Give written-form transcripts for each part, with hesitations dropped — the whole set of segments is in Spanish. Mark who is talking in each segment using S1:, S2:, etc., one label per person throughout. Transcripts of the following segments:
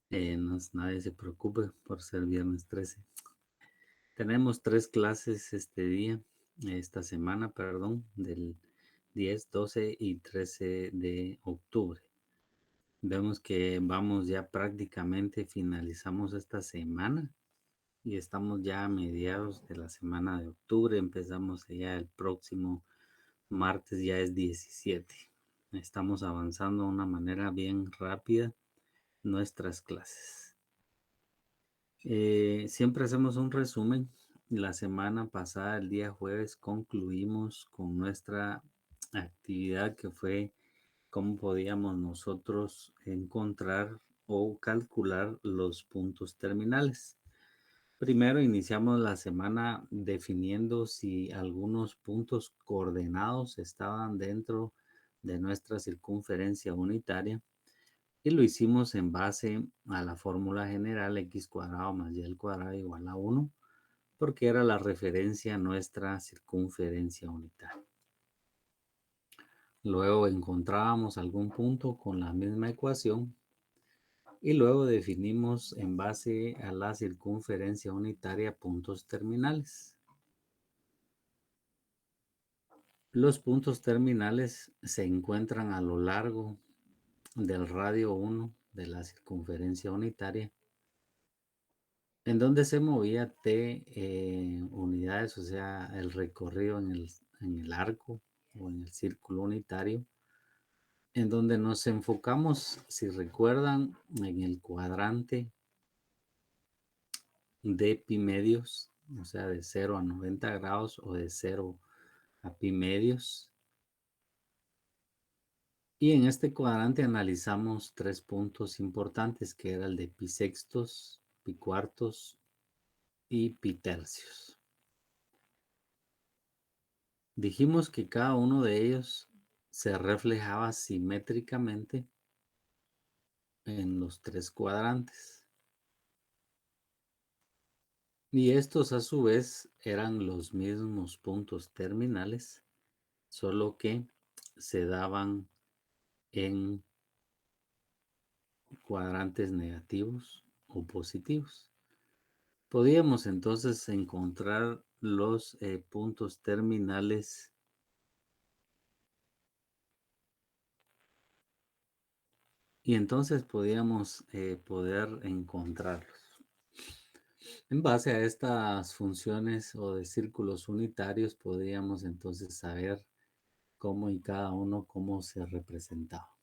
S1: Nadie se preocupe por ser viernes 13. Tenemos 3 clases esta semana, perdón, del 10, 12 y 13 de octubre. Vemos que vamos ya prácticamente, finalizamos esta semana y estamos ya a mediados de la semana de octubre. Empezamos ya el próximo martes, ya es 17. Estamos avanzando de una manera bien rápida nuestras clases. Siempre hacemos un resumen. La semana pasada, el día jueves, concluimos con nuestra actividad que fue cómo podíamos nosotros encontrar o calcular los puntos terminales. Primero iniciamos la semana definiendo si algunos puntos coordenados estaban dentro de nuestra circunferencia unitaria. Y lo hicimos en base a la fórmula general x cuadrado más y al cuadrado igual a 1, porque era la referencia a nuestra circunferencia unitaria. Luego encontrábamos algún punto con la misma ecuación y luego definimos en base a la circunferencia unitaria puntos terminales. Los puntos terminales se encuentran a lo largo del radio 1 de la circunferencia unitaria, en donde se movía t unidades, o sea, el recorrido en el arco o en el círculo unitario, en donde nos enfocamos, si recuerdan, en el cuadrante de pi medios, o sea, de 0 a 90 grados o de 0 a pi medios. Y en este cuadrante analizamos 3 puntos importantes, que era el de pi sextos, pi cuartos y pi tercios. Dijimos que cada uno de ellos se reflejaba simétricamente en los 3 cuadrantes. Y estos a su vez eran los mismos puntos terminales, solo que se daban en cuadrantes negativos o positivos. Podíamos entonces encontrar los puntos terminales y entonces podíamos poder encontrarlos. En base a estas funciones o de círculos unitarios, podríamos entonces saber cómo y cada uno cómo se representaba.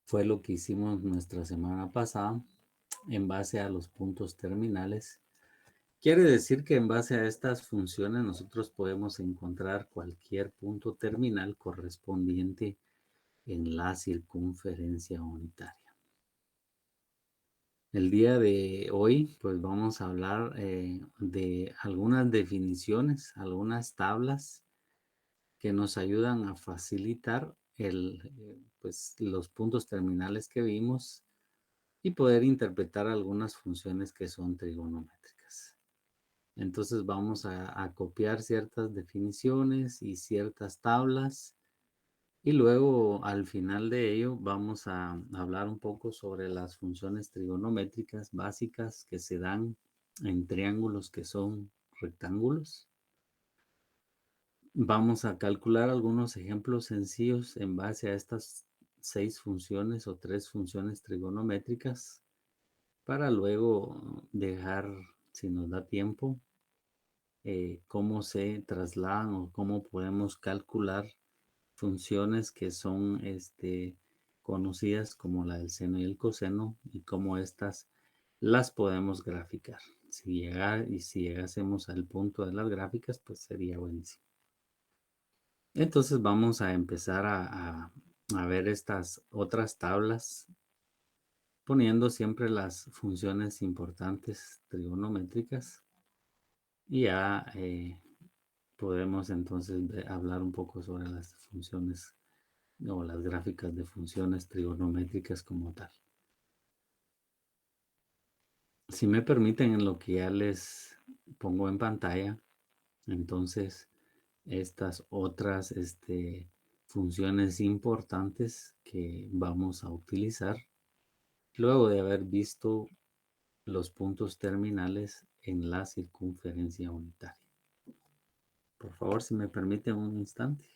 S1: Fue lo que hicimos nuestra semana pasada en base a los puntos terminales. Quiere decir que en base a estas funciones nosotros podemos encontrar cualquier punto terminal correspondiente en la circunferencia unitaria. El día de hoy, pues vamos a hablar de algunas definiciones, algunas tablas que nos ayudan a facilitar pues, los puntos terminales que vimos y poder interpretar algunas funciones que son trigonométricas. Entonces vamos a copiar ciertas definiciones y ciertas tablas. Y luego, al final de ello, vamos a hablar un poco sobre las funciones trigonométricas básicas que se dan en triángulos que son rectángulos. Vamos a calcular algunos ejemplos sencillos en base a estas 6 funciones o 3 funciones trigonométricas para luego dejar, si nos da tiempo, cómo se trasladan o cómo podemos calcular funciones que son conocidas como la del seno y el coseno y cómo estas las podemos graficar. Si llegásemos al punto de las gráficas, pues sería buenísimo. Entonces vamos a empezar a ver estas otras tablas poniendo siempre las funciones importantes trigonométricas y ya podemos entonces hablar un poco sobre las funciones o las gráficas de funciones trigonométricas como tal. Si me permiten, en lo que ya les pongo en pantalla, entonces estas otras funciones importantes que vamos a utilizar luego de haber visto los puntos terminales en la circunferencia unitaria. Por favor, si me permiten un instante.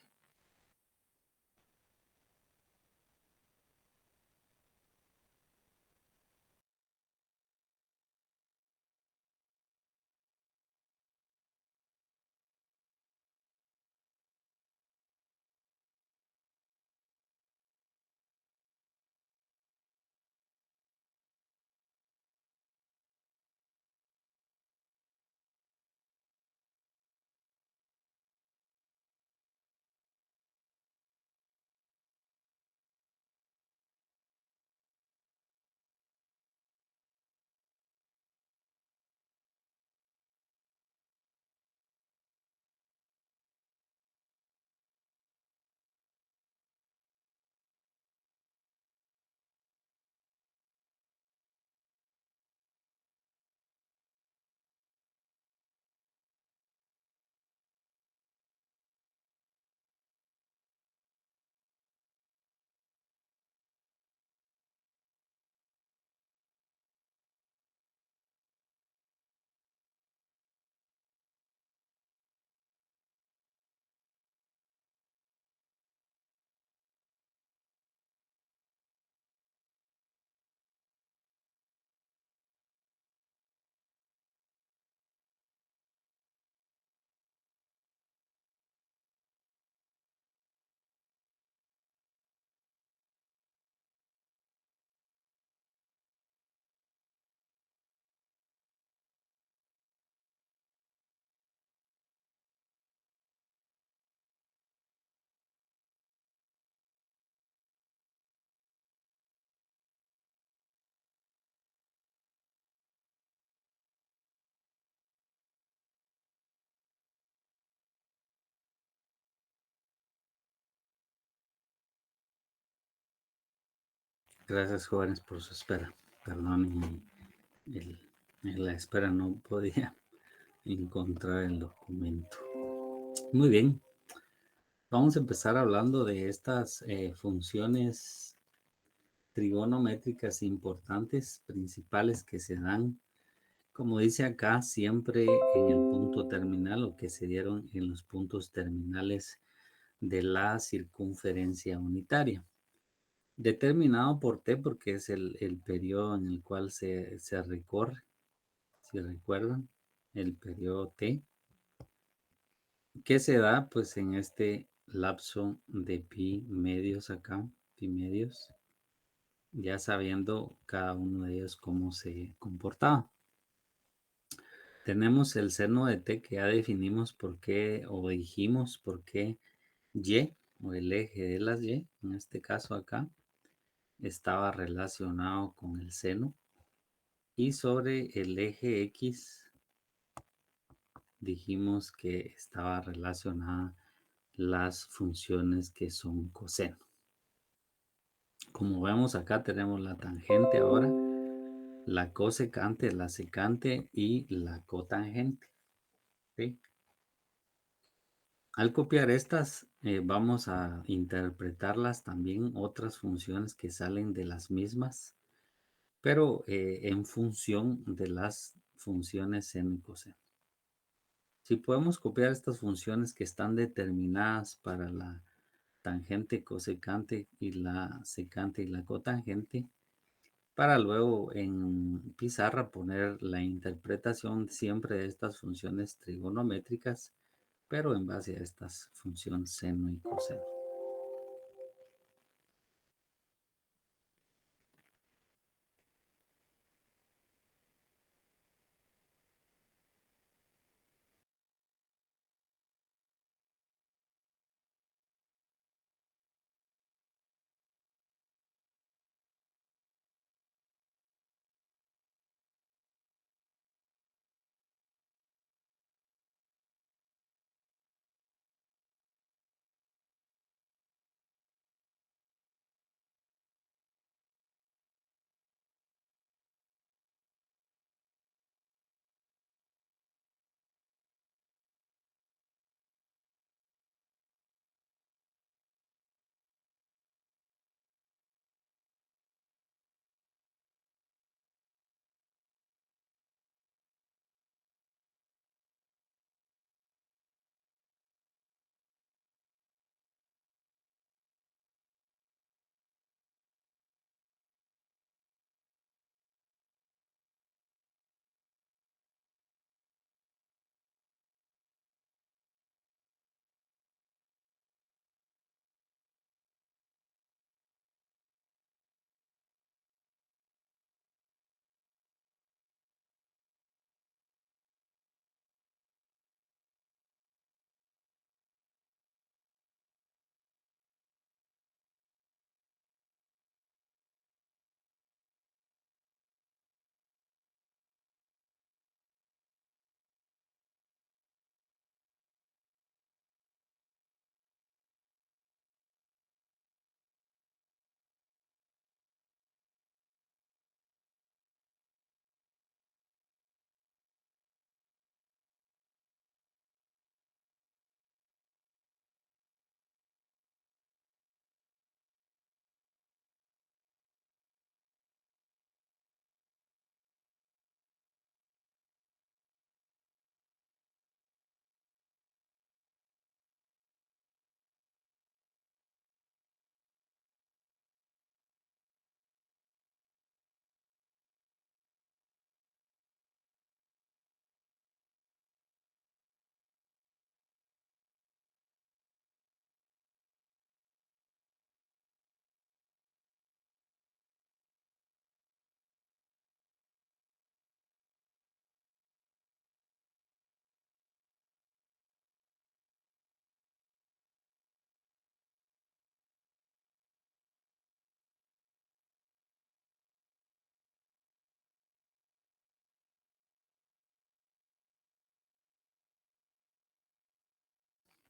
S1: Gracias, jóvenes, por su espera. Perdonen en la espera no podía encontrar el documento. Muy bien, vamos a empezar hablando de estas funciones trigonométricas importantes, principales que se dan, como dice acá, siempre en el punto terminal o que se dieron en los puntos terminales de la circunferencia unitaria. Determinado por t porque es el periodo en el cual se recorre, si recuerdan, el periodo t, que se da pues en este lapso de pi medios acá, pi medios, ya sabiendo cada uno de ellos cómo se comportaba. Tenemos el seno de t que ya definimos por qué, o dijimos por qué y, o el eje de las y, en este caso acá, estaba relacionado con el seno. Y sobre el eje X dijimos que estaba relacionada las funciones que son coseno. Como vemos acá tenemos la tangente ahora, la cosecante, la secante y la cotangente. ¿Sí? Al copiar estas vamos a interpretarlas también otras funciones que salen de las mismas, pero en función de las funciones seno y coseno. Si podemos copiar estas funciones que están determinadas para la tangente, cosecante y la secante y la cotangente, para luego en pizarra poner la interpretación siempre de estas funciones trigonométricas, pero en base a estas funciones seno y coseno.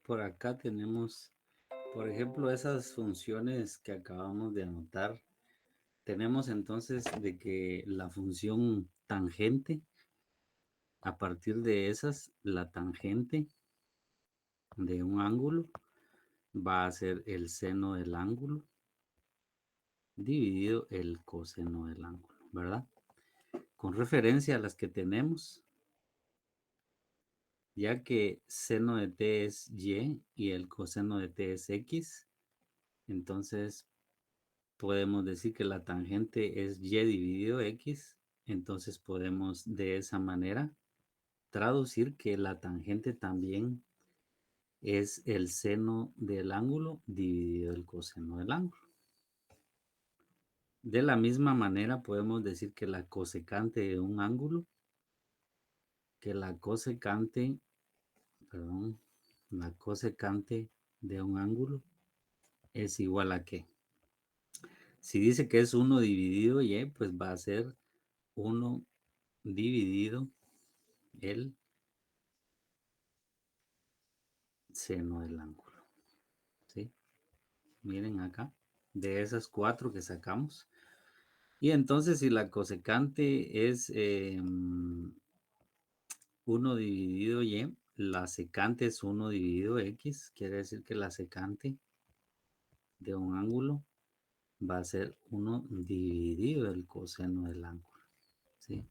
S1: por acá tenemos, por ejemplo, esas funciones que acabamos de anotar. Tenemos entonces de que la función tangente, a partir de esas, la tangente de un ángulo va a ser el seno del ángulo dividido el coseno del ángulo, ¿verdad? Con referencia a las que tenemos, ya que seno de t es y y el coseno de t es x, entonces podemos decir que la tangente es y dividido x, entonces podemos de esa manera traducir que la tangente también es el seno del ángulo dividido el coseno del ángulo. De la misma manera podemos decir que la cosecante de un ángulo, que la cosecante, perdón, la cosecante de un ángulo es igual a ¿qué? Si dice que es 1 dividido y, pues va a ser 1 dividido el seno del ángulo, ¿sí? Miren acá, de esas 4 que sacamos. Y entonces si la cosecante es 1 dividido y, la secante es 1 dividido x, quiere decir que la secante de un ángulo va a ser 1 dividido el coseno del ángulo, ¿sí?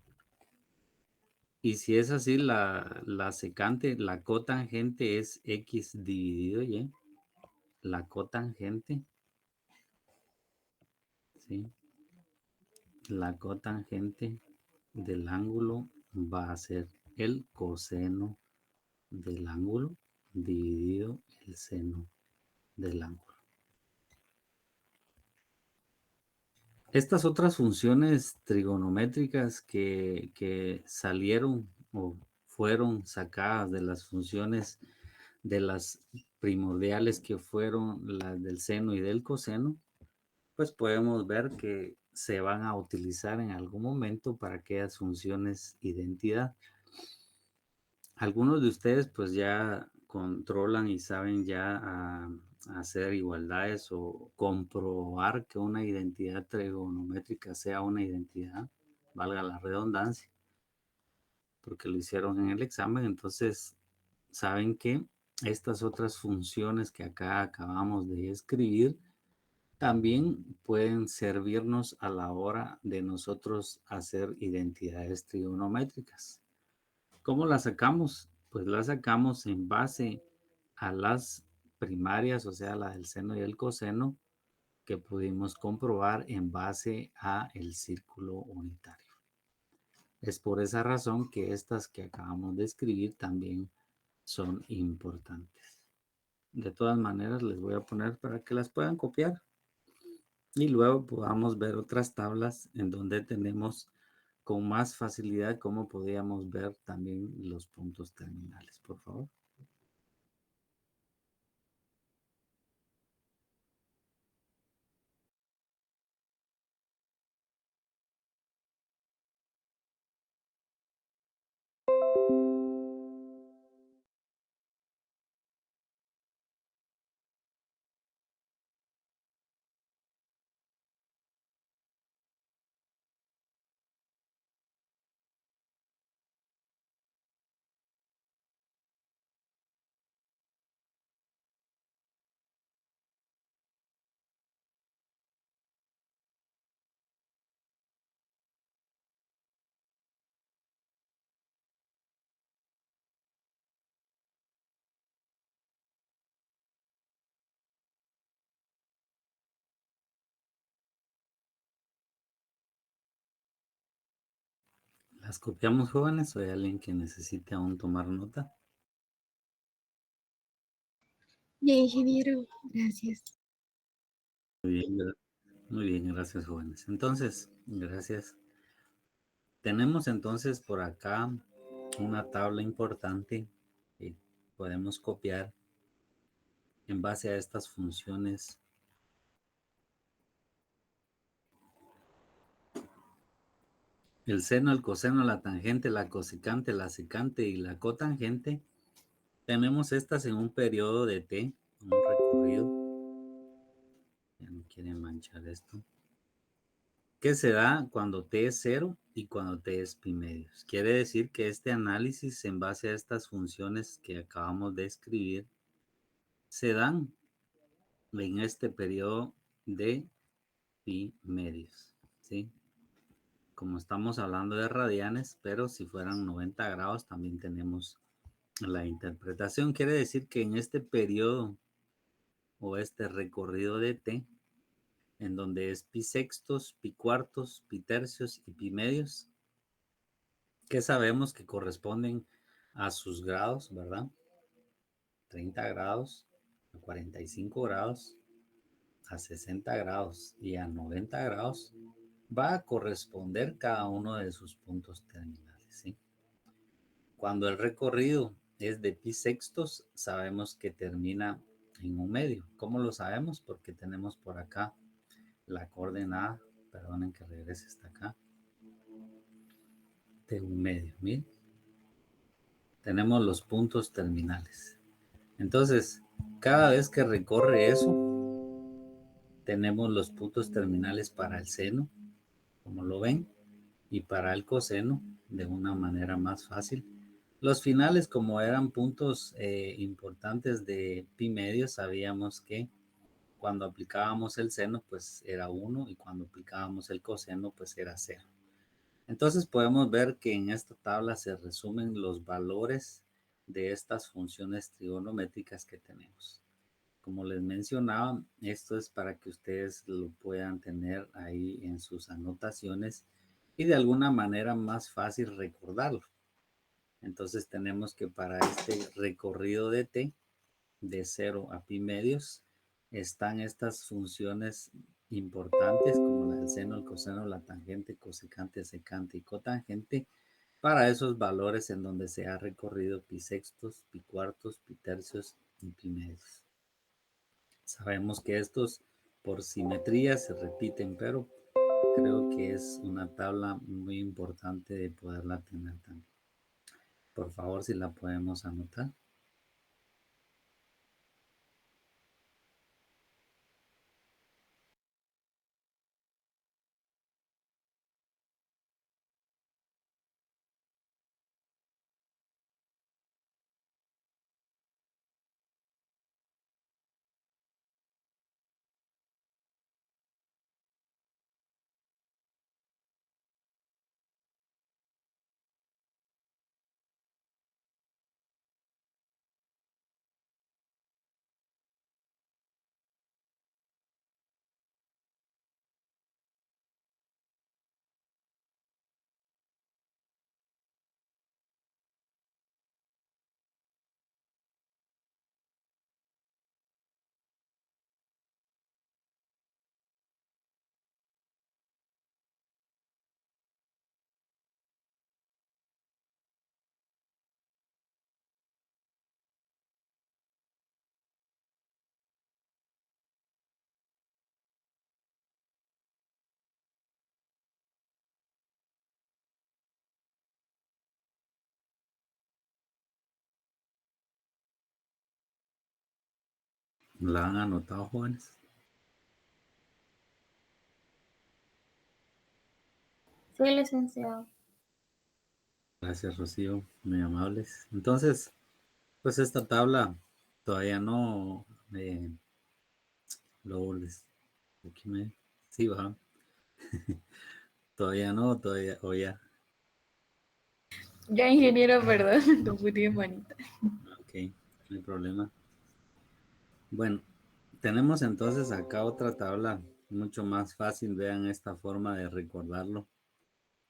S1: Y si es así, la secante, la cotangente es x dividido y, la cotangente, ¿sí? La cotangente del ángulo va a ser el coseno del ángulo dividido el seno del ángulo. Estas otras funciones trigonométricas que salieron o fueron sacadas de las funciones de las primordiales que fueron las del seno y del coseno, pues podemos ver que se van a utilizar en algún momento para aquellas funciones identidad. Algunos de ustedes pues ya controlan y saben ya hacer igualdades o comprobar que una identidad trigonométrica sea una identidad, valga la redundancia, porque lo hicieron en el examen. Entonces saben que estas otras funciones que acá acabamos de escribir también pueden servirnos a la hora de nosotros hacer identidades trigonométricas. ¿Cómo las sacamos? Pues las sacamos en base a las primarias, o sea, la del seno y el coseno, que pudimos comprobar en base a el círculo unitario. Es por esa razón que estas que acabamos de escribir también son importantes. De todas maneras, les voy a poner para que las puedan copiar y luego podamos ver otras tablas en donde tenemos con más facilidad cómo podríamos ver también los puntos terminales, por favor. ¿Las copiamos, jóvenes, o hay alguien que necesite aún tomar nota?
S2: Bien, ingeniero, gracias.
S1: Muy bien, gracias, jóvenes. Entonces, gracias. Tenemos entonces por acá una tabla importante que podemos copiar en base a estas funciones. El seno, el coseno, la tangente, la cosecante, la secante y la cotangente Tenemos estas en un periodo de t, un recorrido. Ya no quieren manchar esto. ¿Qué se da cuando t es 0 y cuando t es pi medios? Quiere decir que este análisis en base a estas funciones que acabamos de escribir se dan en este periodo de pi medios, ¿sí? Como estamos hablando de radianes, pero si fueran 90 grados también tenemos la interpretación. Quiere decir que en este periodo o este recorrido de t, en donde es pi sextos, pi cuartos, pi tercios y pi medios, que sabemos que corresponden a sus grados, ¿verdad? 30 grados, a 45 grados, a 60 grados y a 90 grados, va a corresponder cada uno de sus puntos terminales, ¿sí? Cuando el recorrido es de pi sextos, sabemos que termina en un medio. ¿Cómo lo sabemos? Porque tenemos por acá la coordenada, perdonen que regrese hasta acá, de un medio. Miren, tenemos los puntos terminales. Entonces, cada vez que recorre eso, tenemos los puntos terminales para el seno, como lo ven, y para el coseno de una manera más fácil. Los finales, como eran puntos importantes de pi medio, sabíamos que cuando aplicábamos el seno, pues era 1 y cuando aplicábamos el coseno, pues era 0. Entonces podemos ver que en esta tabla se resumen los valores de estas funciones trigonométricas que tenemos. Como les mencionaba, esto es para que ustedes lo puedan tener ahí en sus anotaciones y de alguna manera más fácil recordarlo. Entonces tenemos que para este recorrido de t, de 0 a pi medios, están estas funciones importantes como la del seno, el coseno, la tangente, cosecante, secante y cotangente para esos valores en donde se ha recorrido pi sextos, pi cuartos, pi tercios y pi medios. Sabemos que estos por simetría se repiten, pero creo que es una tabla muy importante de poderla tener también. Por favor, si la podemos anotar. ¿La han anotado, jóvenes?
S2: Sí, licenciado.
S1: Gracias, Rocío, muy amables. Entonces, pues esta tabla todavía no, Lourdes, aquí sí va, todavía no, todavía, o ya,
S2: Ya, ingeniero, perdón, me confundí en manita.
S1: ok, no hay problema. Bueno, tenemos entonces acá otra tabla mucho más fácil, vean esta forma de recordarlo.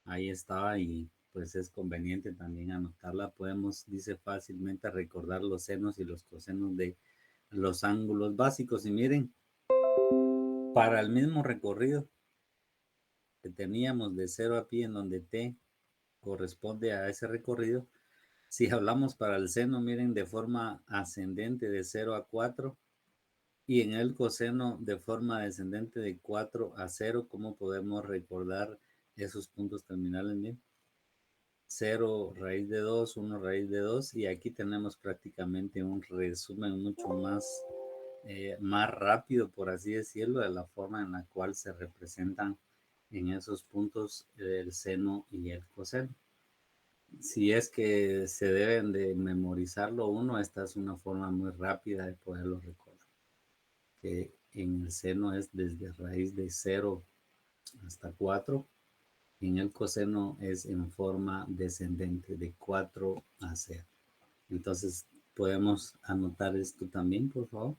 S1: Ahí estaba y pues es conveniente también anotarla. Podemos, dice fácilmente, recordar los senos y los cosenos de los ángulos básicos. Y miren, para el mismo recorrido que teníamos de 0 a pi, en donde t corresponde a ese recorrido, si hablamos para el seno, miren, de forma ascendente de 0 a 4 y en el coseno de forma descendente de 4 a 0, ¿cómo podemos recordar esos puntos terminales? Miren, 0 raíz de 2, 1 raíz de 2, y aquí tenemos prácticamente un resumen mucho más rápido, por así decirlo, de la forma en la cual se representan en esos puntos el seno y el coseno. Si es que se deben de memorizarlo uno, esta es una forma muy rápida de poderlo recordar. Que en el seno es desde raíz de 0 hasta 4. En el coseno es en forma descendente de 4 a 0. Entonces, ¿podemos anotar esto también, por favor?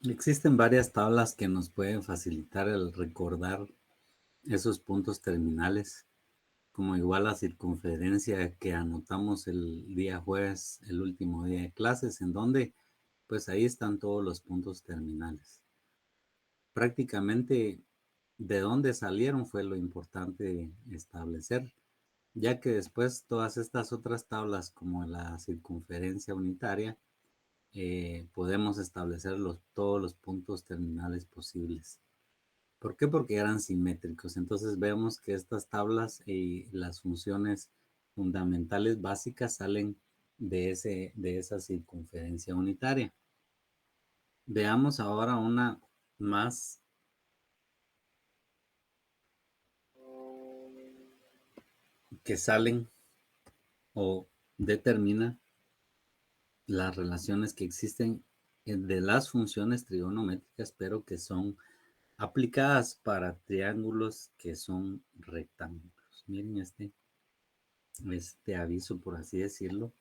S1: Existen varias tablas que nos pueden facilitar el recordar esos puntos terminales, como igual la circunferencia que anotamos el día jueves, el último día de clases, en donde pues ahí están todos los puntos terminales. Prácticamente de dónde salieron fue lo importante establecer, ya que después todas estas otras tablas como la circunferencia unitaria, podemos establecer todos los puntos terminales posibles. ¿Por qué? Porque eran simétricos. Entonces vemos que estas tablas y las funciones fundamentales básicas salen de esa circunferencia unitaria. Veamos ahora una más que salen o determina las relaciones que existen de las funciones trigonométricas, pero que son aplicadas para triángulos que son rectángulos. Miren este aviso, por así decirlo,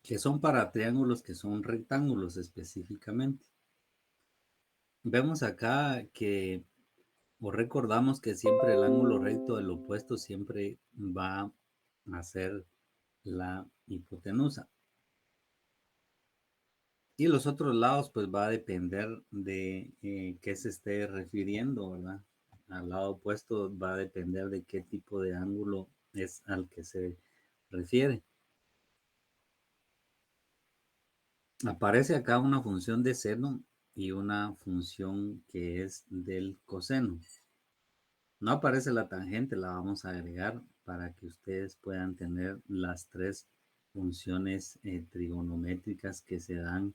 S1: que son para triángulos que son rectángulos específicamente. Vemos acá que, o recordamos que siempre el ángulo recto del opuesto siempre va a ser la hipotenusa. Y los otros lados, pues va a depender de qué se esté refiriendo, ¿verdad? Al lado opuesto va a depender de qué tipo de ángulo es al que se refiere. Aparece acá una función de seno y una función que es del coseno. No aparece la tangente, la vamos a agregar para que ustedes puedan tener las tres funciones trigonométricas que se dan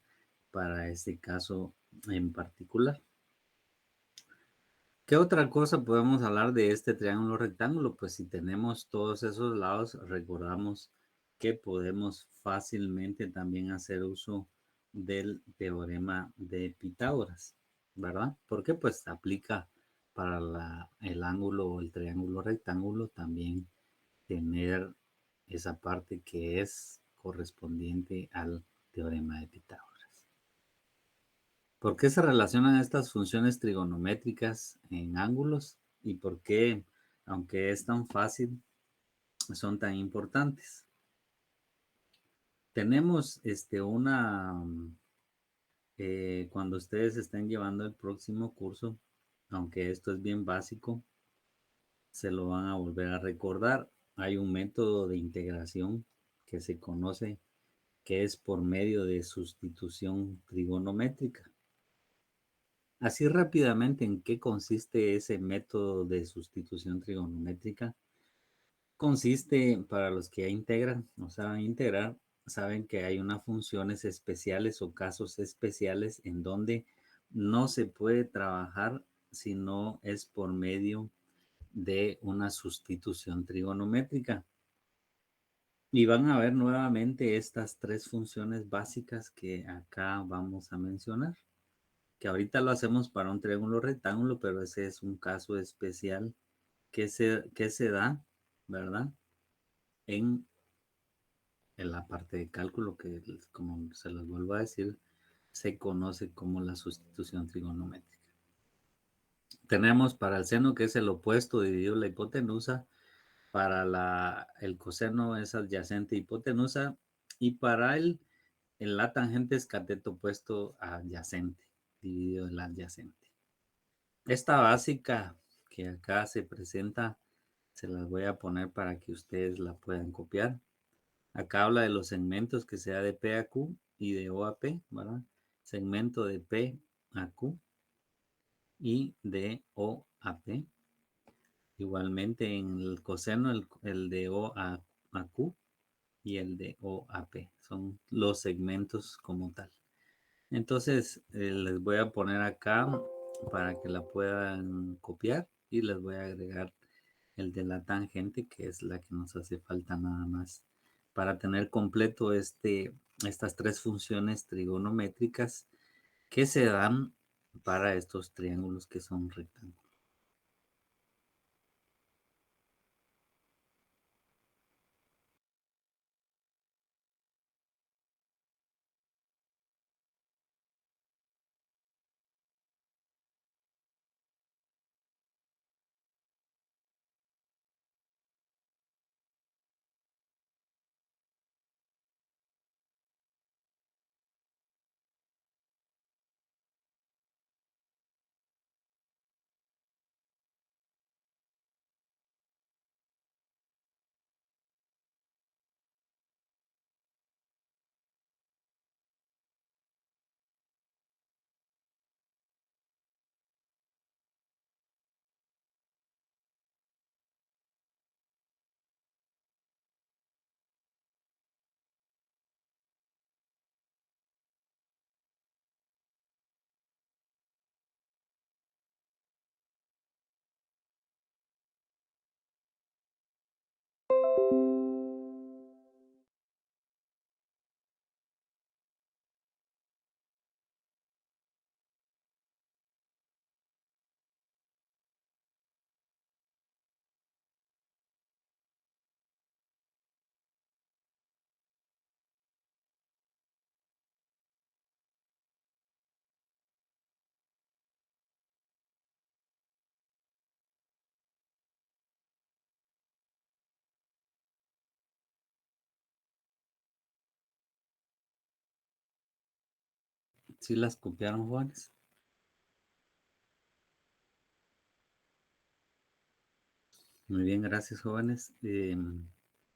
S1: para este caso en particular. ¿Qué otra cosa podemos hablar de este triángulo rectángulo? Pues si tenemos todos esos lados, recordamos que podemos fácilmente también hacer uso del teorema de Pitágoras, ¿verdad? Porque pues aplica para el ángulo o el triángulo rectángulo también tener esa parte que es correspondiente al teorema de Pitágoras. ¿Por qué se relacionan estas funciones trigonométricas en ángulos y por qué, aunque es tan fácil, son tan importantes? Tenemos cuando ustedes estén llevando el próximo curso, aunque esto es bien básico, se lo van a volver a recordar. Hay un método de integración que se conoce que es por medio de sustitución trigonométrica. Así rápidamente, ¿en qué consiste ese método de sustitución trigonométrica? Consiste, para los que ya integran o saben integrar, saben que hay unas funciones especiales o casos especiales en donde no se puede trabajar si no es por medio de una sustitución trigonométrica. Y van a ver nuevamente estas tres funciones básicas que acá vamos a mencionar, que ahorita lo hacemos para un triángulo rectángulo, pero ese es un caso especial que se da, ¿verdad? En la parte de cálculo, que como se los vuelvo a decir, se conoce como la sustitución trigonométrica. Tenemos para el seno, que es el opuesto dividido la hipotenusa, para el coseno es adyacente hipotenusa, y para la tangente es cateto opuesto adyacente, dividido el adyacente. Esta básica que acá se presenta, se las voy a poner para que ustedes la puedan copiar. Acá habla de los segmentos que sea de P a Q y de O a P, ¿verdad? Segmento de P a Q y de O a P. Igualmente en el coseno, el de O a Q y el de O a P. Son los segmentos como tal. Entonces, les voy a poner acá para que la puedan copiar y les voy a agregar el de la tangente, que es la que nos hace falta nada más para tener completo estas tres funciones trigonométricas que se dan para estos triángulos que son rectángulos. ¿Sí las copiaron, Juanes? Muy bien, gracias, jóvenes.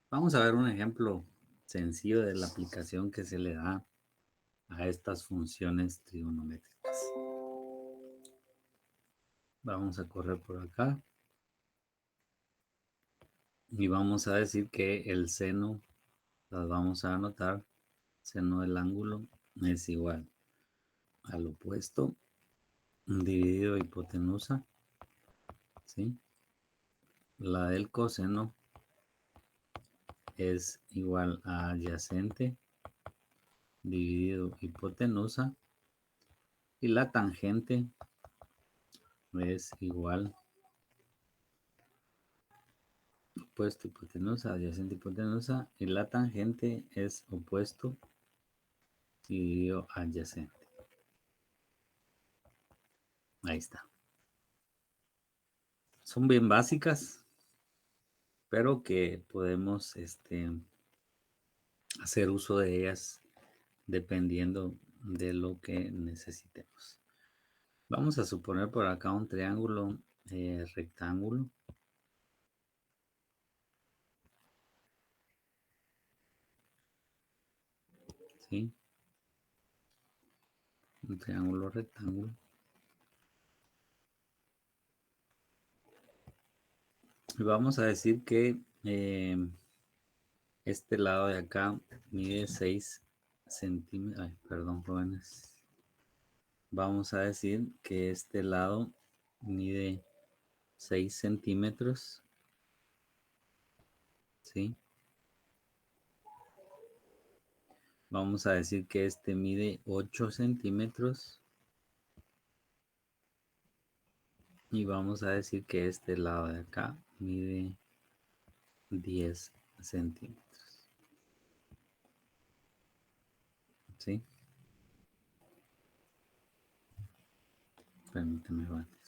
S1: Vamos a ver un ejemplo sencillo de la aplicación que se le da a estas funciones trigonométricas. Vamos a correr por acá y vamos a decir que el seno, las vamos a anotar, seno del ángulo es igual al opuesto dividido hipotenusa, ¿sí? La del coseno es igual a adyacente dividido hipotenusa, y la tangente es igual opuesto hipotenusa, adyacente hipotenusa, y la tangente es opuesto dividido adyacente. Ahí está. Son bien básicas, pero que podemos hacer uso de ellas dependiendo de lo que necesitemos. Vamos a suponer por acá un triángulo rectángulo. ¿Sí? Un triángulo rectángulo. Y vamos a decir que este lado de acá mide 6 centímetros. Ay, perdón, jóvenes. Vamos a decir que este lado mide 6 centímetros, ¿sí? Vamos a decir que este mide 8 centímetros. Y vamos a decir que este lado de acá mide 10 centímetros, ¿sí? Permítame, Juanes.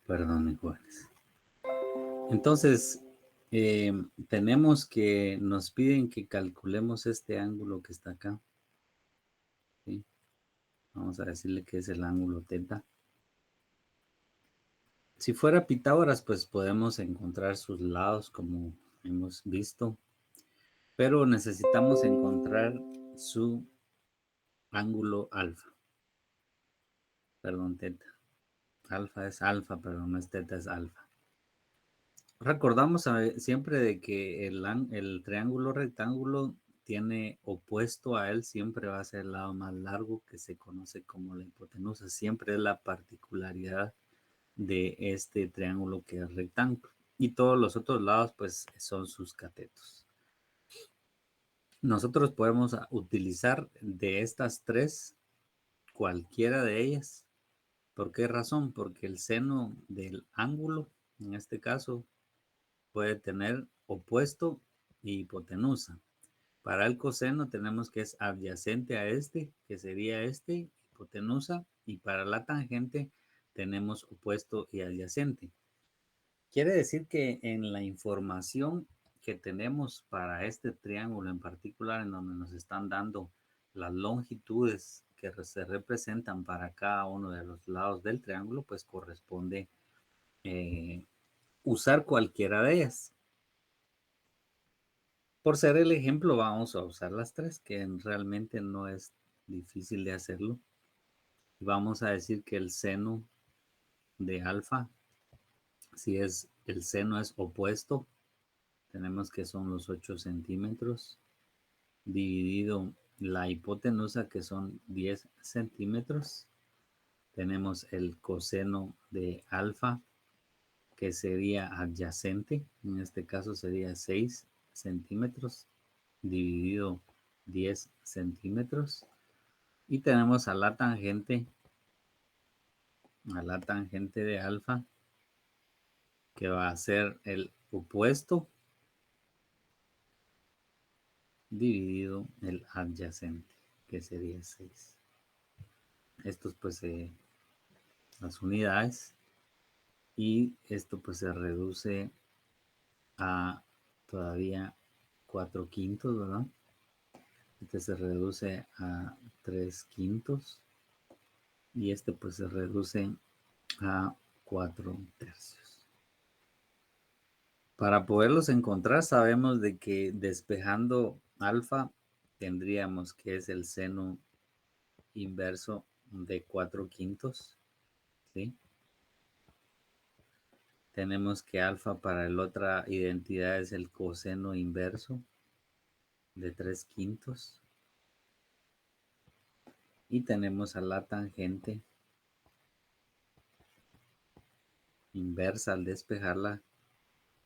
S1: Perdón, Juanes. Entonces, eh, tenemos que, nos piden que calculemos este ángulo que está acá, ¿sí? Vamos a decirle que es el ángulo teta. Si fuera Pitágoras, pues podemos encontrar sus lados como hemos visto, pero necesitamos encontrar su ángulo alfa, perdón, teta. Alfa es alfa, pero no es teta, es alfa. Recordamos siempre de que el triángulo rectángulo tiene opuesto a él, siempre va a ser el lado más largo, que se conoce como la hipotenusa. Siempre es la particularidad de este triángulo que es rectángulo. Y todos los otros lados pues son sus catetos. Nosotros podemos utilizar de estas tres cualquiera de ellas. ¿Por qué razón? Porque el seno del ángulo, en este caso, puede tener opuesto y hipotenusa. Para el coseno tenemos que es adyacente a este, que sería este, hipotenusa, y para la tangente tenemos opuesto y adyacente. Quiere decir que en la información que tenemos para este triángulo en particular, en donde nos están dando las longitudes que se representan para cada uno de los lados del triángulo, pues corresponde usar cualquiera de ellas. Por ser el ejemplo, vamos a usar las tres, que realmente no es difícil de hacerlo. Vamos a decir que el seno de alfa, si es el seno es opuesto, tenemos que son los 8 centímetros, dividido la hipotenusa, que son 10 centímetros. Tenemos el coseno de alfa, que sería adyacente, en este caso sería 6 centímetros, dividido 10 centímetros. Y tenemos a la tangente de alfa, que va a ser el opuesto dividido el adyacente, que sería 6. Estos pues las unidades, y esto pues se reduce a todavía 4 quintos, ¿verdad? Este se reduce a 3 quintos y este pues se reduce a 4 tercios. Para poderlos encontrar sabemos de que despejando alfa tendríamos que es el seno inverso de 4 quintos, ¿sí? Tenemos que alfa para la otra identidad es el coseno inverso de 3 quintos. Y tenemos a la tangente inversa al despejarla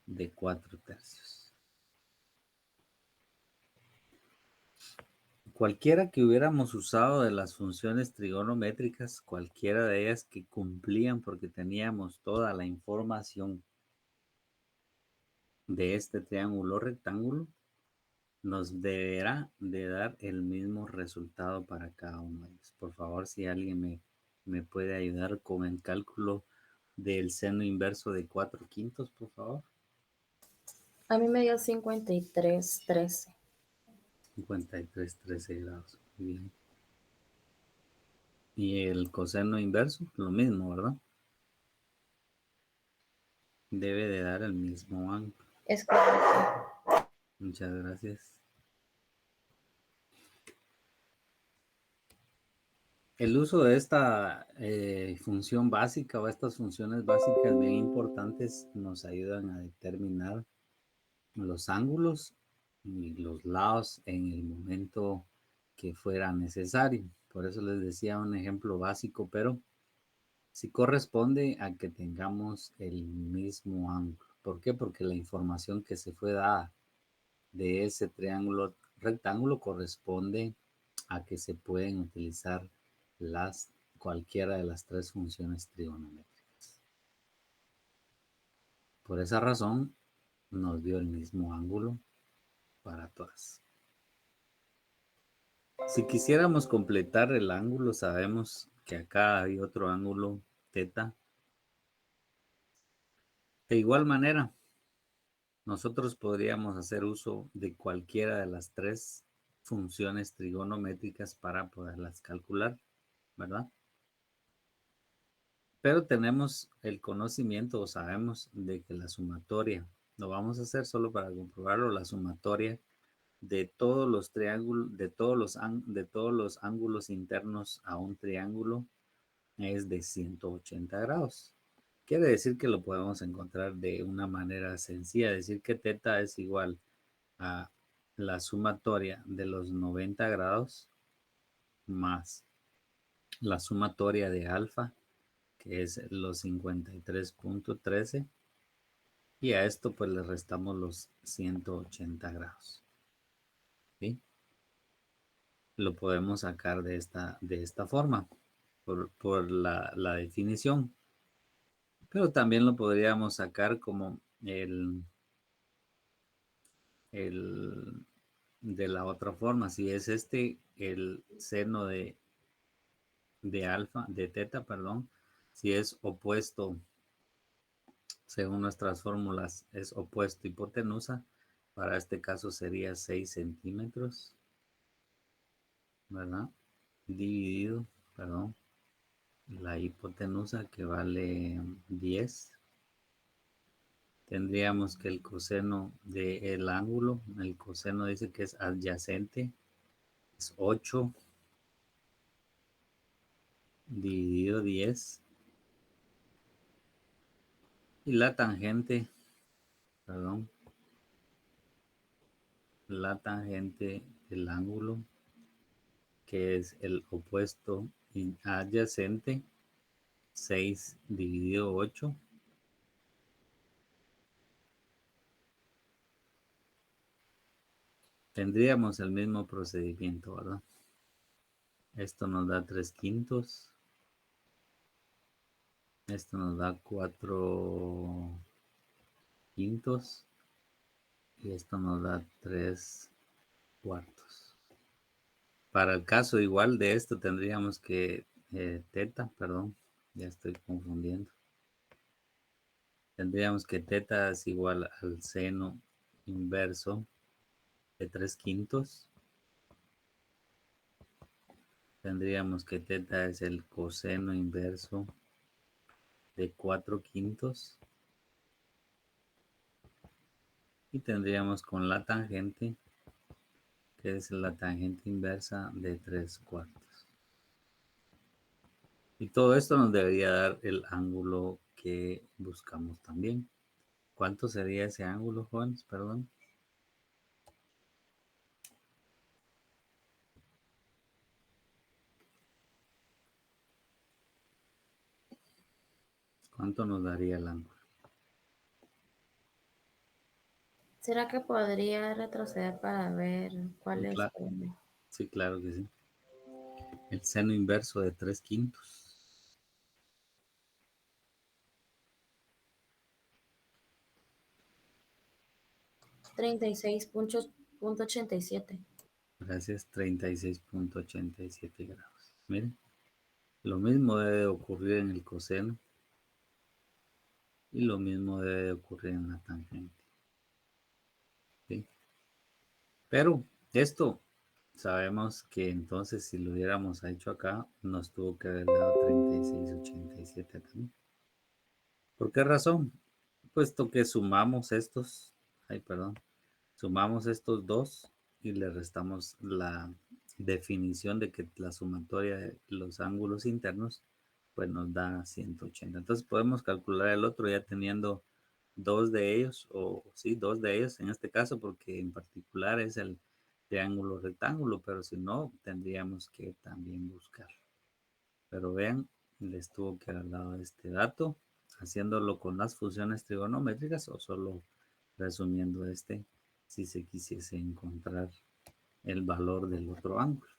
S1: de 4 tercios. Cualquiera que hubiéramos usado de las funciones trigonométricas, cualquiera de ellas que cumplían porque teníamos toda la información de este triángulo rectángulo, nos deberá de dar el mismo resultado para cada uno de ellos. Por favor, si alguien me puede ayudar con el cálculo del seno inverso de 4/5, por favor.
S2: A mí me dio 53,13.
S1: 53,13 grados. Muy bien. Y el coseno inverso, lo mismo, ¿verdad? Debe de dar el mismo ángulo.
S2: Es correcto.
S1: Muchas gracias. El uso de esta función básica o estas funciones básicas bien importantes nos ayudan a determinar los ángulos y los lados en el momento que fuera necesario. Por eso les decía un ejemplo básico, pero sí corresponde a que tengamos el mismo ángulo. ¿Por qué? Porque la información que se fue dada de ese triángulo rectángulo corresponde a que se pueden utilizar cualquiera de las tres funciones trigonométricas. Por esa razón nos dio el mismo ángulo para todas. Si quisiéramos completar el ángulo, sabemos que acá hay otro ángulo θ. De igual manera, nosotros podríamos hacer uso de cualquiera de las tres funciones trigonométricas para poderlas calcular, ¿verdad? Pero tenemos el conocimiento o sabemos de que la sumatoria, lo vamos a hacer solo para comprobarlo, la sumatoria de todos los triángulos, de todos los ángulos internos a un triángulo es de 180 grados. Quiere decir que lo podemos encontrar de una manera sencilla, decir que θ es igual a la sumatoria de los 90 grados más la sumatoria de alfa, que es los 53,13, y a esto pues le restamos los 180 grados. ¿Sí? Lo podemos sacar de esta forma, por la definición. Pero también lo podríamos sacar como de la otra forma. Si es el seno de alfa, de θ, perdón, si es opuesto, según nuestras fórmulas, es opuesto hipotenusa, para este caso sería 6 centímetros, ¿verdad? Dividido, perdón, la hipotenusa que vale 10. Tendríamos que el coseno del ángulo, el coseno dice que es adyacente, es 8 dividido 10. Y la tangente, perdón, la tangente del ángulo, que es el opuesto adyacente, 6 dividido 8. Tendríamos el mismo procedimiento, ¿verdad? Esto nos da 3/5. Esto nos da 4/5. Y esto nos da 3/4. Para el caso igual de esto tendríamos que θ, perdón, ya estoy confundiendo. Tendríamos que θ es igual al seno inverso de 3/5. Tendríamos que θ es el coseno inverso de 4/5. Y tendríamos con la tangente, que es la tangente inversa de 3/4. Y todo esto nos debería dar el ángulo que buscamos también. ¿Cuánto sería ese ángulo, jóvenes? Perdón. ¿Cuánto nos daría el ángulo?
S2: ¿Será que podría retroceder para ver cuál
S1: Sí,
S2: es?
S1: claro, sí, claro que sí. El seno inverso de 3/5.
S2: 36,87.
S1: Gracias, 36,87 grados. Miren, lo mismo debe ocurrir en el coseno. Y lo mismo debe ocurrir en la tangente. ¿Sí? Pero esto sabemos que entonces si lo hubiéramos hecho acá, nos tuvo que haber dado 36,87 también. ¿Por qué razón? Puesto que sumamos estos, ay, perdón, sumamos estos dos y le restamos la definición de que la sumatoria de los ángulos internos, pues nos da 180. Entonces podemos calcular el otro ya teniendo dos de ellos, o sí, dos de ellos en este caso, porque en particular es el triángulo rectángulo, pero si no, tendríamos que también buscar. Pero vean, les tuvo que haber dado este dato, haciéndolo con las funciones trigonométricas o solo resumiendo este, si se quisiese encontrar el valor del otro ángulo.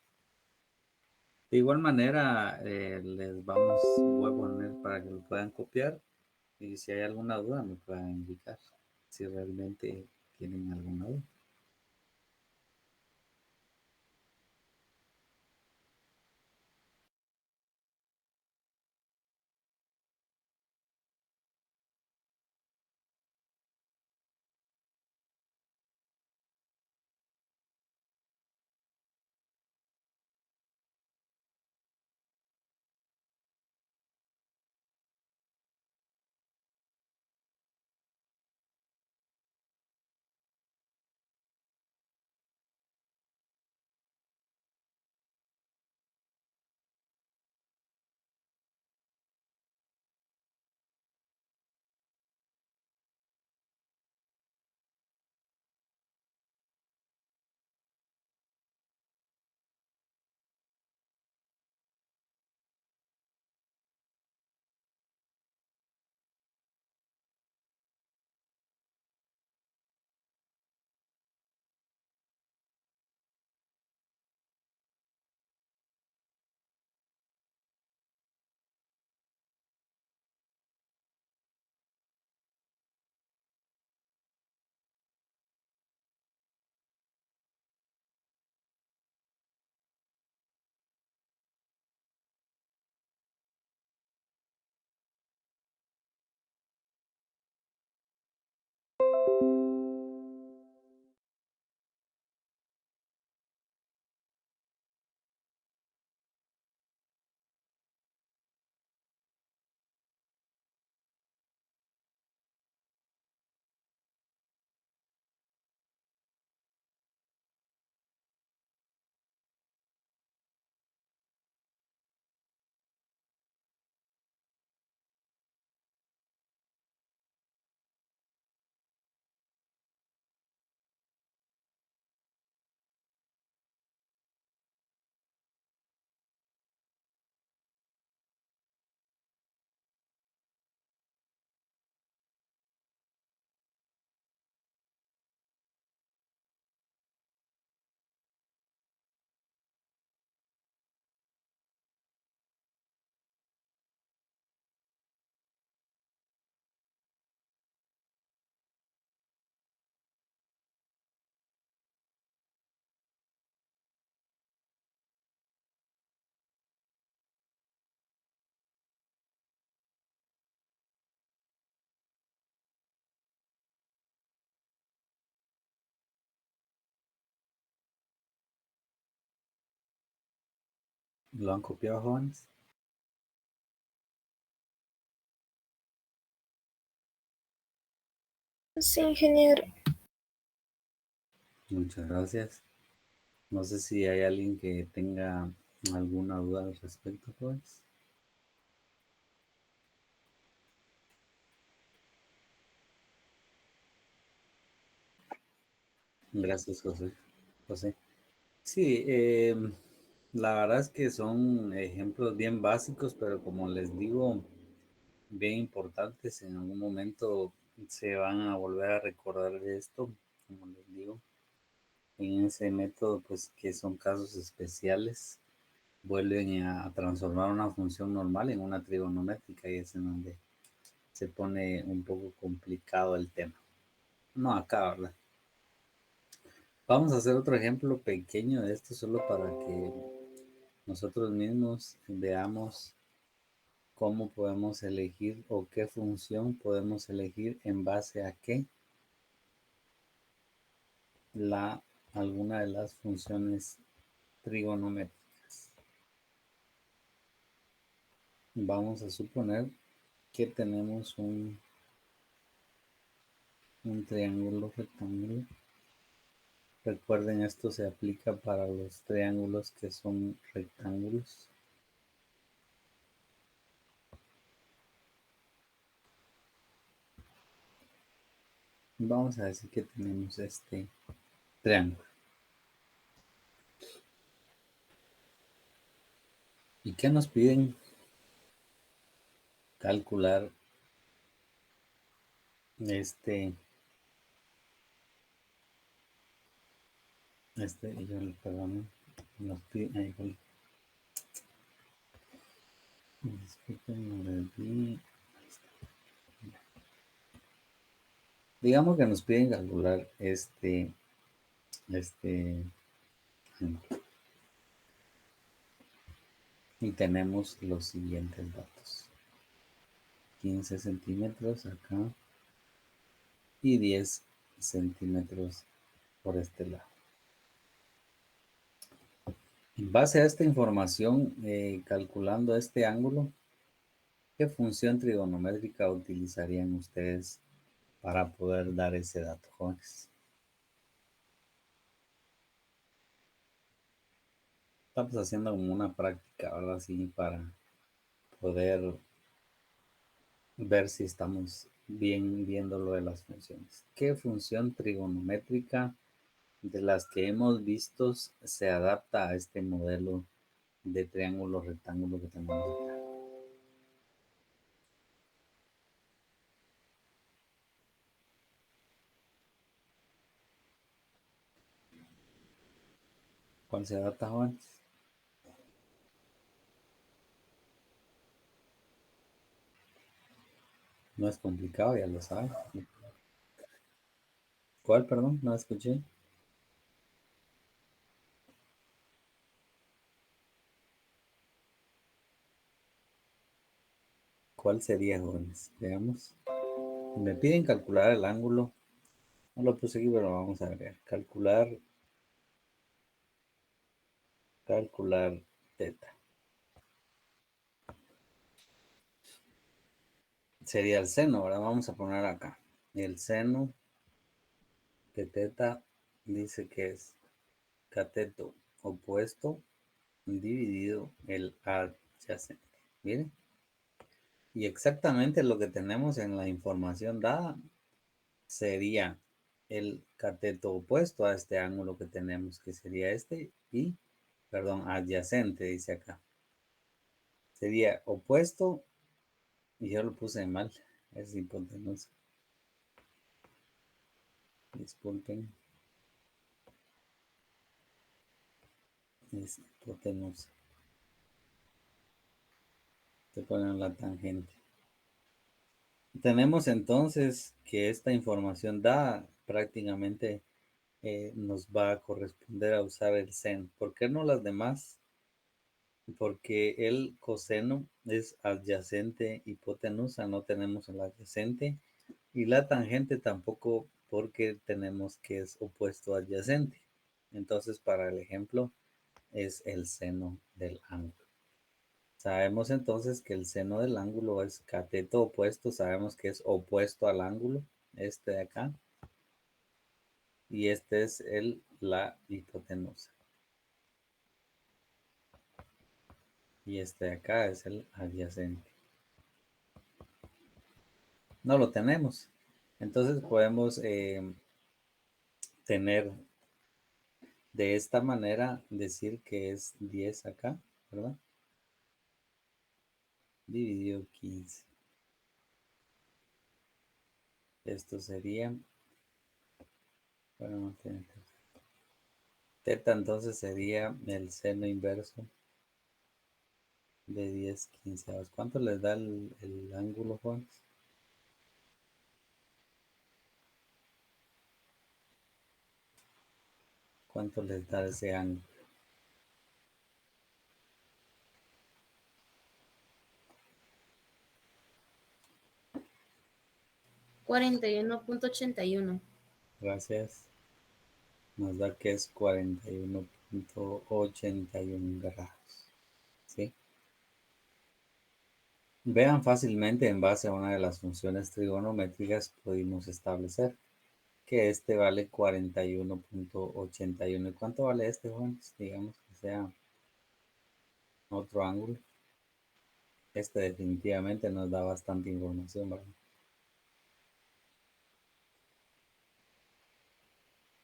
S1: De igual manera, voy a poner para que lo puedan copiar y si hay alguna duda me puedan indicar si realmente tienen alguna duda. ¿Lo han copiado, jóvenes?
S2: Sí, ingeniero.
S1: Muchas gracias. No sé si hay alguien que tenga alguna duda al respecto, jóvenes. Gracias, José. José. Sí, la verdad es que son ejemplos bien básicos, pero como les digo, bien importantes. En algún momento se van a volver a recordar de esto, como les digo. En ese método, pues que son casos especiales, vuelven a transformar una función normal en una trigonométrica y es en donde se pone un poco complicado el tema. No acá, ¿verdad? Vamos a hacer otro ejemplo pequeño de esto solo para que nosotros mismos veamos cómo podemos elegir o qué función podemos elegir en base a qué alguna de las funciones trigonométricas. Vamos a suponer que tenemos un triángulo rectángulo. Recuerden, esto se aplica para los triángulos que son rectángulos. Vamos a decir que tenemos este triángulo. ¿Y qué nos piden? Calcular perdón, nos piden, digamos que nos piden calcular este, y tenemos los siguientes datos: 15 centímetros acá y 10 centímetros por este lado. En base a esta información, calculando este ángulo, ¿qué función trigonométrica utilizarían ustedes para poder dar ese dato, jóvenes? Estamos haciendo como una práctica, ¿verdad? Así para poder ver si estamos bien viendo lo de las funciones. ¿Qué función trigonométrica de las que hemos visto se adapta a este modelo de triángulo rectángulo que tenemos acá? ¿Cuál se adapta, jóvenes? No es complicado, ya lo saben. ¿Cuál, perdón? No escuché. ¿Cuál sería, jóvenes? Veamos. Me piden calcular el ángulo. No lo puse aquí, pero vamos a ver. Calcular teta. Sería el seno, ¿verdad? Vamos a poner acá. El seno de teta dice que es cateto opuesto dividido el adyacente. Miren. Y exactamente lo que tenemos en la información dada sería el cateto opuesto a este ángulo que tenemos, que sería este, y, perdón, adyacente, dice acá. Sería opuesto, y yo lo puse mal, es hipotenusa. Disculpen, es hipotenusa. Se ponen la tangente. Tenemos entonces que esta información da prácticamente nos va a corresponder a usar el seno. ¿Por qué no las demás? Porque el coseno es adyacente hipotenusa, no tenemos el adyacente, y la tangente tampoco, porque tenemos que es opuesto adyacente. Entonces, para el ejemplo, es el seno del ángulo. Sabemos entonces que el seno del ángulo es cateto opuesto, sabemos que es opuesto al ángulo, este de acá, y este es la hipotenusa. Y este de acá es el adyacente. No lo tenemos. Entonces podemos tener de esta manera, decir que es 10 acá, ¿verdad? Dividido 15. Esto sería, bueno, no tiene teta, entonces sería el seno inverso de 10 15. ¿Cuánto les da el ángulo, Juan? ¿Cuánto les da ese ángulo?
S2: 41.81.
S1: Gracias. Nos da que es 41.81 grados. ¿Sí? Vean fácilmente en base a una de las funciones trigonométricas pudimos establecer que este vale 41.81. ¿Y cuánto vale este, Juan? Digamos que sea otro ángulo. Este definitivamente nos da bastante información, ¿verdad?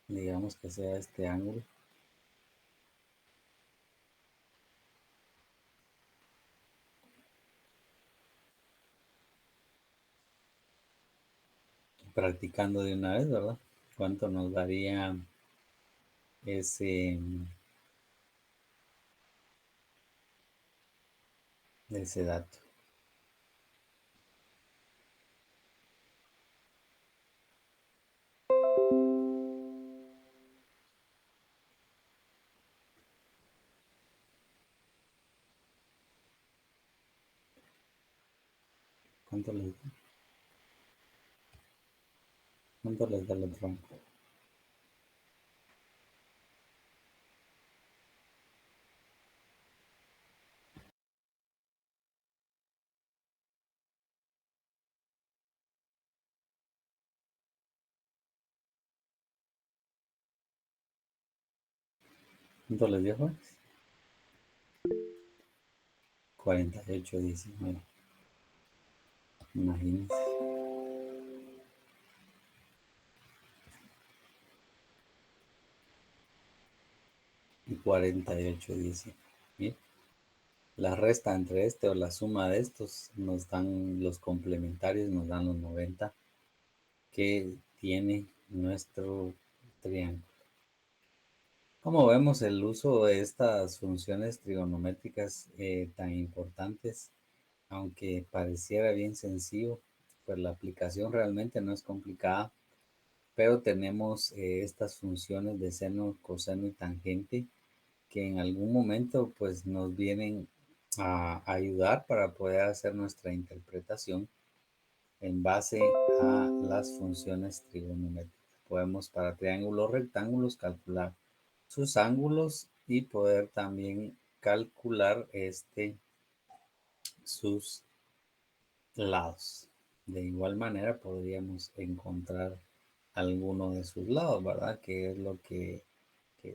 S1: Digamos que sea este ángulo. Practicando de una vez, ¿verdad? ¿Cuánto nos daría ese, ese dato? ¿Cuánto les da? ¿Cuánto les da el otro ángulo? ¿Cuánto les dio, Juan? 48.19. Imagínense. Y 48.19. La resta entre este o la suma de estos nos dan los complementarios, nos dan los 90 que tiene nuestro triángulo. Como vemos, el uso de estas funciones trigonométricas tan importantes, aunque pareciera bien sencillo, pues la aplicación realmente no es complicada, pero tenemos estas funciones de seno, coseno y tangente que en algún momento pues nos vienen a ayudar para poder hacer nuestra interpretación en base a las funciones trigonométricas. Podemos para triángulos rectángulos calcular sus ángulos y poder también calcular sus lados. De igual manera podríamos encontrar alguno de sus lados, ¿verdad? Que es lo que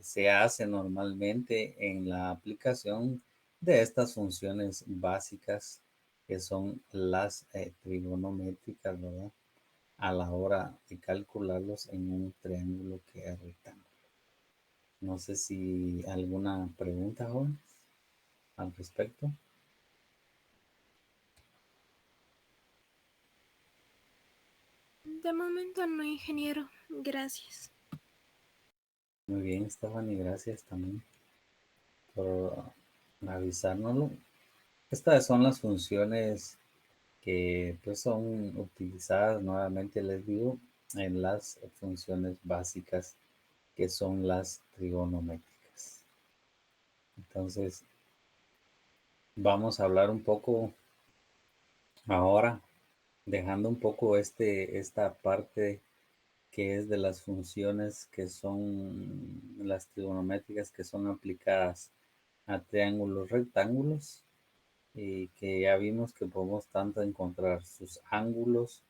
S1: se hace normalmente en la aplicación de estas funciones básicas que son las trigonométricas, ¿verdad? A la hora de calcularlos en un triángulo que es rectángulo. No sé si alguna pregunta, jóvenes, al respecto.
S3: De momento no, ingeniero. Gracias.
S1: Muy bien, Stephanie, gracias también por avisárnoslo. Estas son las funciones que pues son utilizadas, nuevamente les digo, en las funciones básicas que son las trigonométricas. Entonces, vamos a hablar un poco ahora, dejando un poco esta parte que es de las funciones que son las trigonométricas que son aplicadas a triángulos rectángulos y que ya vimos que podemos tanto encontrar sus ángulos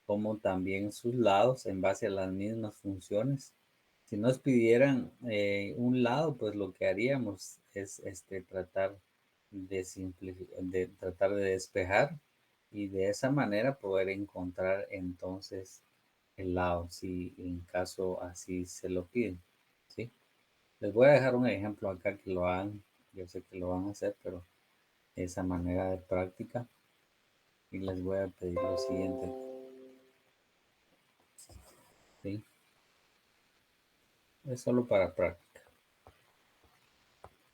S1: como también sus lados en base a las mismas funciones. Si nos pidieran un lado, pues lo que haríamos es tratar de tratar de despejar y de esa manera poder encontrar entonces el lado, si en caso así se lo piden, ¿sí? Les voy a dejar un ejemplo acá que lo hagan. Yo sé que lo van a hacer, pero esa manera de práctica. Y les voy a pedir lo siguiente, ¿sí? Es solo para práctica.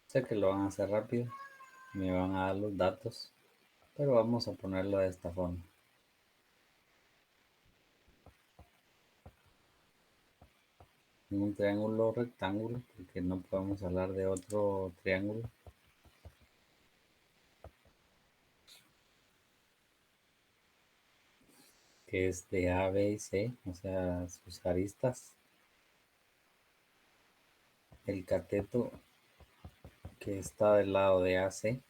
S1: Sé que lo van a hacer rápido, me van a dar los datos, pero vamos a ponerlo de esta forma. En un triángulo rectángulo, porque no podemos hablar de otro triángulo. Ok, que es de A, B y C, o sea, sus aristas. El cateto que está del lado de AC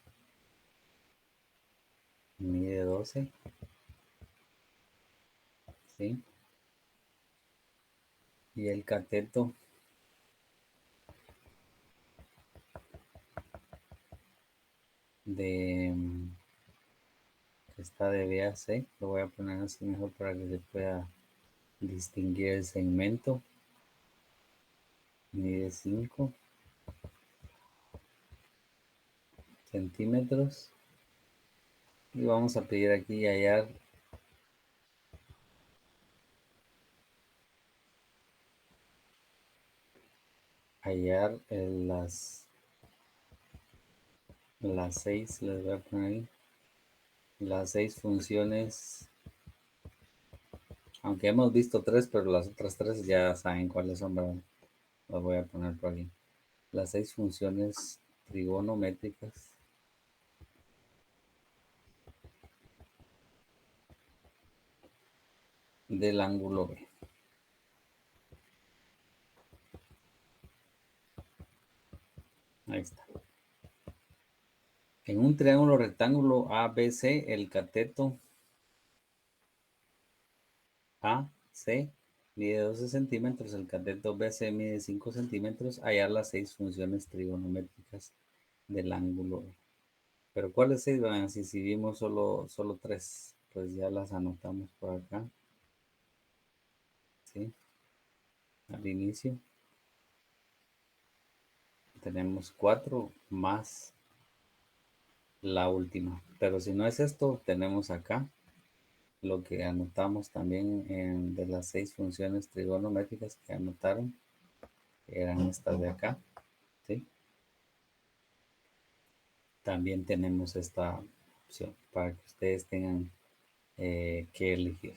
S1: mide 12, ¿sí? Y el cateto de que está de B a C, lo voy a poner así mejor para que se pueda distinguir el segmento. Mide 5 centímetros. Y vamos a pedir aquí hallar las 6, les voy a poner ahí, las 6 funciones, aunque hemos visto 3, pero las otras 3 ya saben cuáles son, ¿verdad? Las voy a poner por aquí. Las 6 funciones trigonométricas del ángulo B. Ahí está. En un triángulo rectángulo ABC, el cateto AC mide 12 centímetros, el cateto BC mide 5 centímetros. Hallar las 6 funciones trigonométricas del ángulo B. Pero ¿cuáles 6 van? Si vimos solo 3, pues ya las anotamos por acá. ¿Sí? Al inicio tenemos 4 más la última. Pero si no es esto, tenemos acá lo que anotamos también de las 6 funciones trigonométricas que anotaron, que eran estas de acá. ¿Sí? También tenemos esta opción para que ustedes tengan que elegir.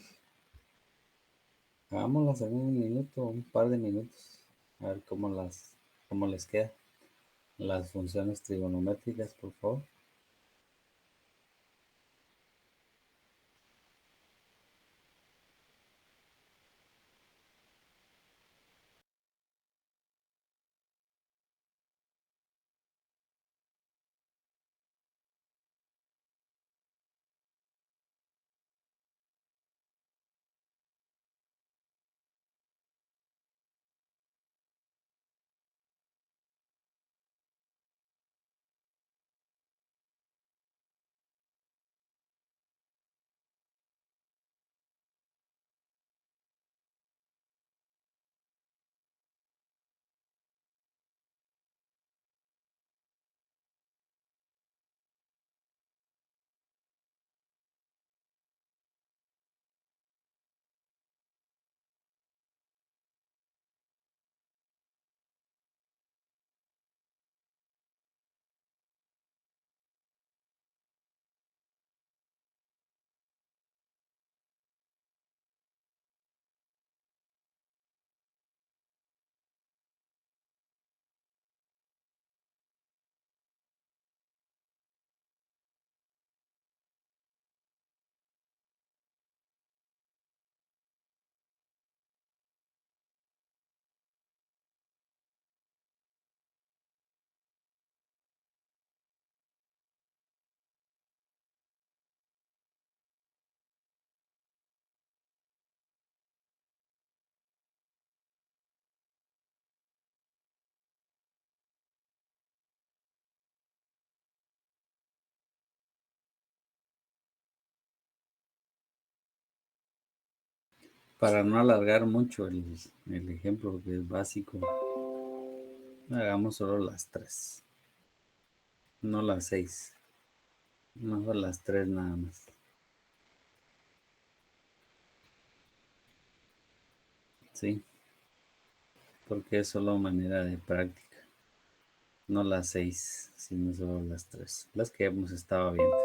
S1: Hagámoslas en un minuto, un par de minutos, a ver cómo les queda las funciones trigonométricas, por favor. Para no alargar mucho el ejemplo que es básico, hagamos solo las 3, no las 6, mejor las 3 nada más. ¿Sí? Porque es solo manera de práctica. No las 6, sino solo las 3, las que hemos estado viendo.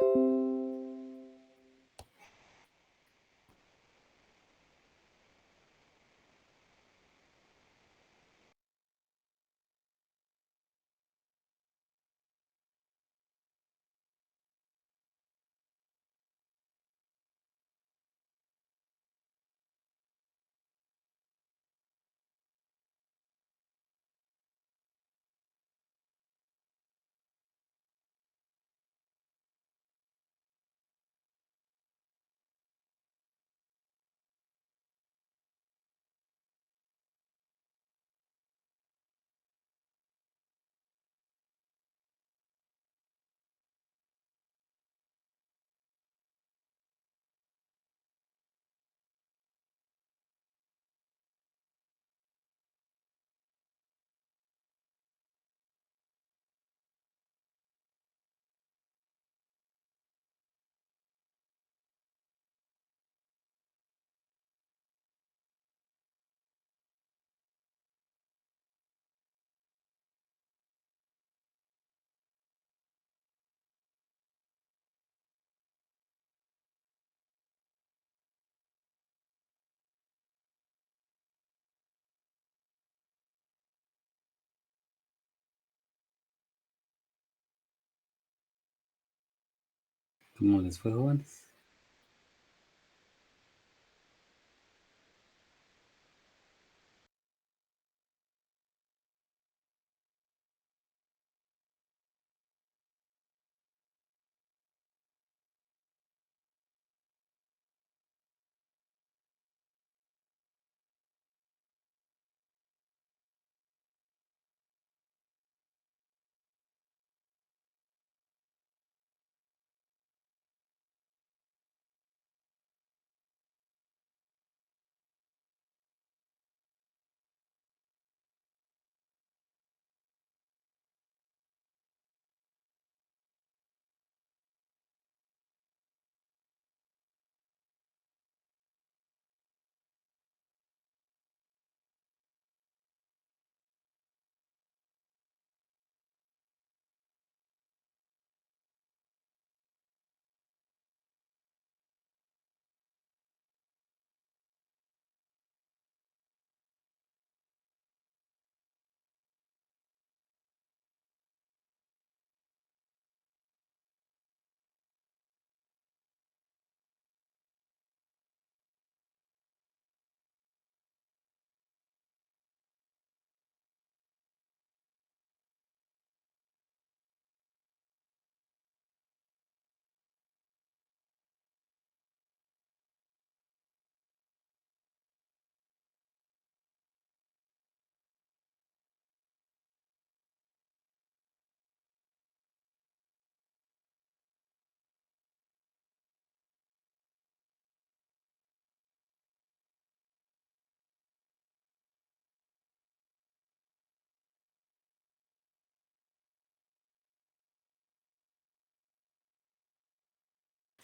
S1: ¿Cómo les fue, jóvenes?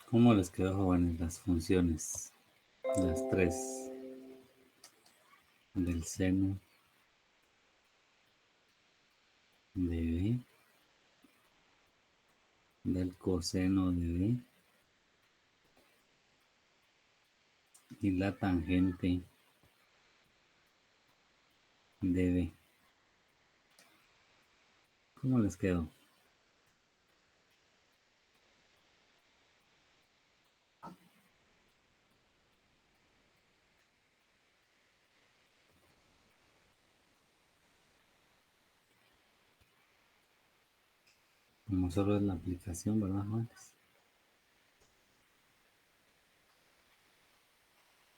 S1: ¿Cómo les quedó, jóvenes, las funciones? Las tres del seno de B, del coseno de B y la tangente de B. ¿Cómo les quedó? Como solo es la aplicación, ¿verdad, jóvenes?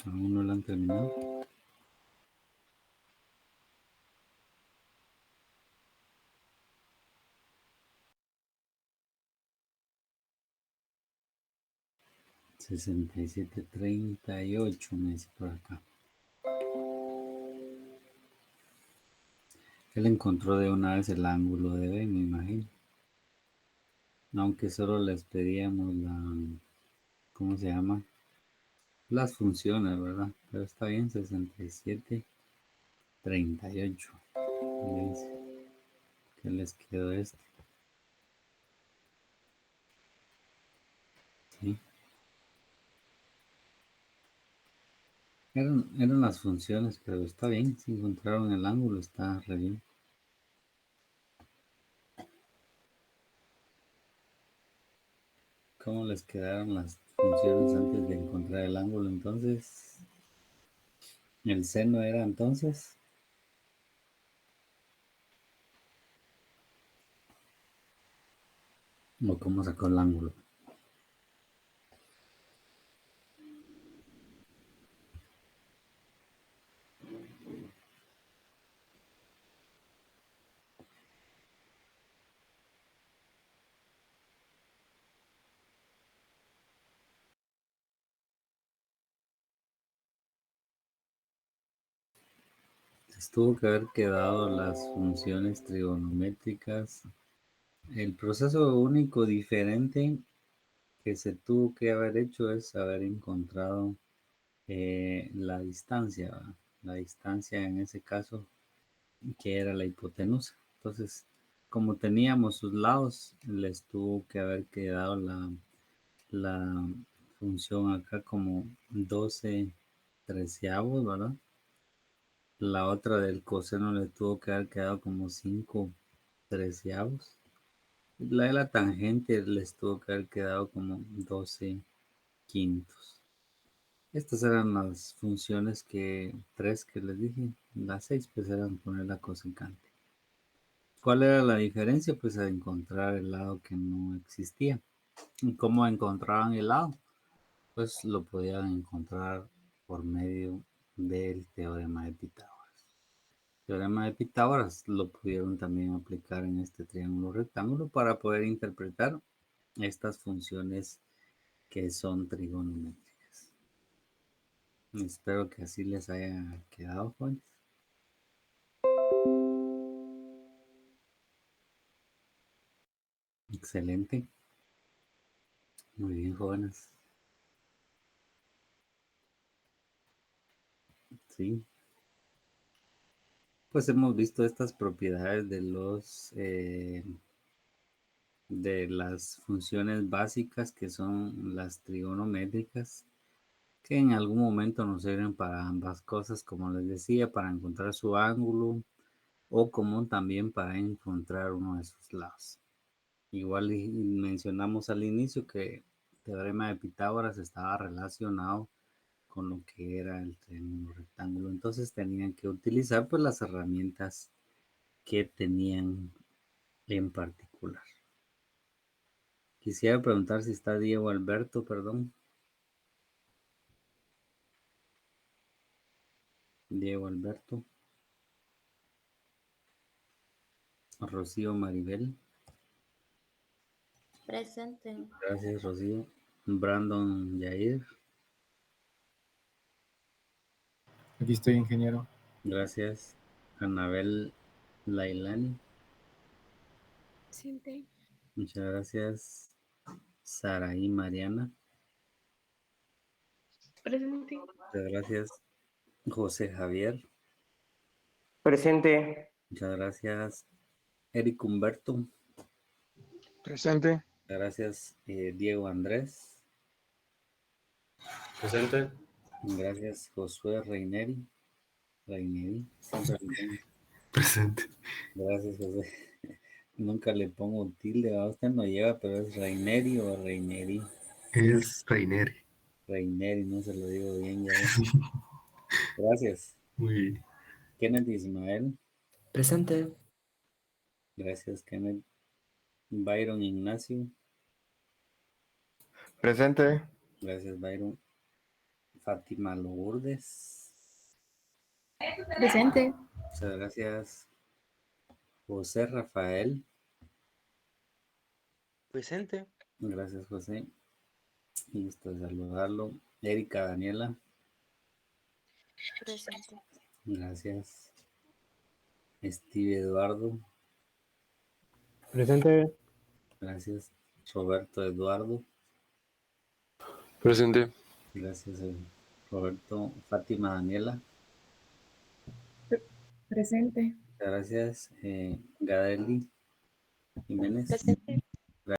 S1: Aún no lo han terminado. Sesenta y siete treinta y ocho me dice por acá. Él encontró de una vez el ángulo de B, me imagino. Aunque solo les pedíamos ¿cómo se llama? Las funciones, ¿verdad? Pero está bien, 67 38. ¿Qué les quedó esto? Sí. Eran las funciones, pero está bien. Si encontraron el ángulo, está re bien. ¿Cómo les quedaron las funciones antes de encontrar el ángulo? Entonces, el seno era entonces, o cómo sacó el ángulo. Les tuvo que haber quedado las funciones trigonométricas. El proceso único diferente que se tuvo que haber hecho es haber encontrado la distancia, ¿verdad? La distancia en ese caso, que era la hipotenusa. Entonces, como teníamos sus lados, les tuvo que haber quedado la función acá como 12 treceavos, ¿verdad? La otra del coseno le tuvo que haber quedado como 5 treceavos. La de la tangente les tuvo que haber quedado como 12 quintos. Estas eran las funciones tres que les dije. Las 6 pues eran poner la cosecante. ¿Cuál era la diferencia? Pues a encontrar el lado que no existía. ¿Y cómo encontraban el lado? Pues lo podían encontrar por medio del teorema de Pitágoras. El teorema de Pitágoras lo pudieron también aplicar en este triángulo rectángulo para poder interpretar estas funciones que son trigonométricas. Espero que así les haya quedado, jóvenes. Excelente. Muy bien, jóvenes. Sí. Pues hemos visto estas propiedades de las funciones básicas que son las trigonométricas, que en algún momento nos sirven para ambas cosas, como les decía, para encontrar su ángulo o como también para encontrar uno de sus lados. Igual mencionamos al inicio que el teorema de Pitágoras estaba relacionado con lo que era el triángulo rectángulo. Entonces tenían que utilizar pues las herramientas que tenían en particular. Quisiera preguntar si está Diego Alberto, perdón. Diego Alberto. Rocío Maribel.
S2: Presente.
S1: Gracias, Rocío. Brandon Yair.
S4: Aquí estoy, ingeniero.
S1: Gracias. Anabel Lailani.
S3: Presente.
S1: Muchas gracias. Saraí Mariana.
S5: Presente.
S1: Muchas gracias. José Javier.
S6: Presente.
S1: Muchas gracias. Eric Humberto.
S7: Presente.
S1: Muchas gracias. Diego Andrés.
S8: Presente.
S1: Gracias. Josué Reineri. Siempre le pongo.
S8: Presente.
S1: Gracias, José. Nunca le pongo tilde, a usted no lleva, pero es Reineri o Reineri.
S8: Es Rainer.
S1: Reineri, no se lo digo bien ya. Gracias.
S8: Muy bien.
S1: Kenneth Ismael.
S9: Presente.
S1: Gracias, Kenneth. Byron Ignacio.
S7: Presente.
S1: Gracias, Byron. Fátima Lourdes.
S10: Presente.
S1: Muchas gracias. José Rafael.
S6: Presente.
S1: Gracias, José. Gusto de saludarlo. Erika Daniela.
S2: Presente.
S1: Gracias. Steve Eduardo.
S11: Presente.
S1: Gracias. Roberto Eduardo.
S8: Presente.
S1: Gracias, Roberto. Fátima Daniela.
S10: Presente.
S1: Gracias. Gadeli Jiménez.
S2: Presente.